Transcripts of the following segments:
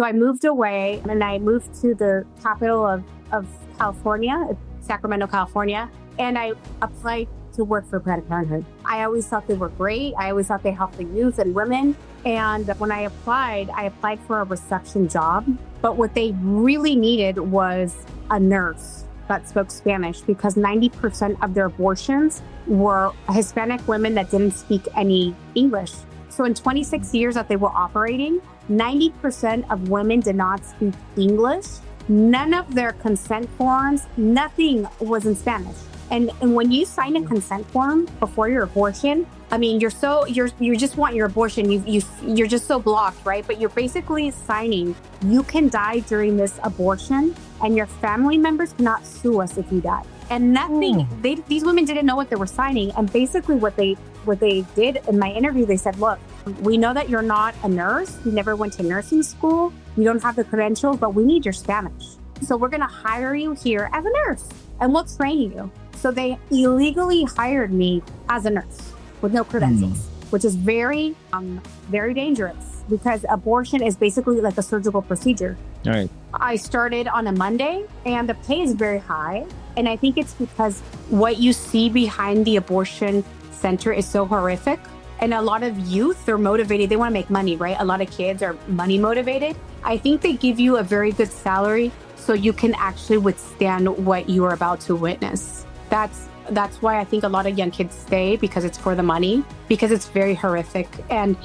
So I moved away and I moved to the capital of California, Sacramento, California, and I applied to work for Planned Parenthood. I always thought they were great. I always thought they helped the youth and women. And when I applied for a reception job. But what they really needed was a nurse that spoke Spanish, because 90% of their abortions were Hispanic women that didn't speak any English. So in 26 years that they were operating, 90% of women did not speak English. None of their consent forms, nothing was in Spanish. And when you sign a consent form before your abortion, I mean, you just want your abortion. You're just so blocked, right? But you're basically signing, you can die during this abortion and your family members cannot sue us if you die. And nothing, these women didn't know what they were signing. And basically what they did in my interview, they said, look, we know that you're not a nurse. You never went to nursing school. You don't have the credentials, but we need your Spanish. So we're going to hire you here as a nurse and we'll train you. So they illegally hired me as a nurse with no credentials, which is very, very dangerous, because abortion is basically like a surgical procedure. All right. I started on a Monday and the pay is very high. And I think it's because what you see behind the abortion center is so horrific. And a lot of youth, they're motivated. They want to make money, right? A lot of kids are money motivated. I think they give you a very good salary so you can actually withstand what you are about to witness. That's why I think a lot of young kids stay, because it's for the money, because it's very horrific. And,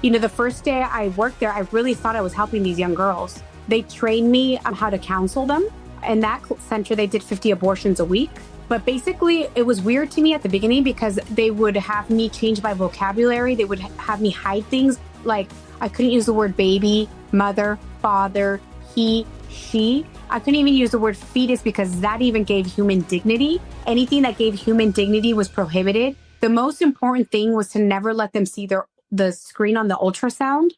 the first day I worked there, I really thought I was helping these young girls. They trained me on how to counsel them. In that center, they did 50 abortions a week. But basically, it was weird to me at the beginning because they would have me change my vocabulary. They would have me hide things. Like, I couldn't use the word baby, mother, father, he, she. I couldn't even use the word fetus because that even gave human dignity. Anything that gave human dignity was prohibited. The most important thing was to never let them see the screen on the ultrasound.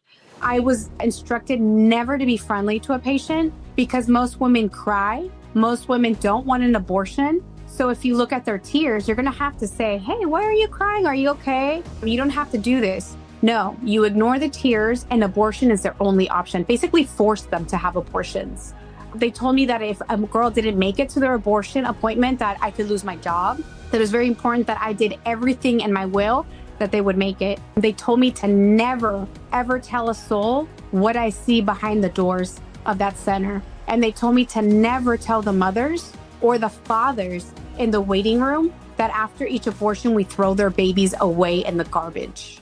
I was instructed never to be friendly to a patient because most women cry. Most women don't want an abortion. So if you look at their tears, you're going to have to say, hey, why are you crying? Are you okay? You don't have to do this. No, you ignore the tears and abortion is their only option. Basically force them to have abortions. They told me that if a girl didn't make it to their abortion appointment, that I could lose my job. That it was very important that I did everything in my will that they would make it. They told me to never, ever tell a soul what I see behind the doors of that center. And they told me to never tell the mothers or the fathers in the waiting room that after each abortion, we throw their babies away in the garbage.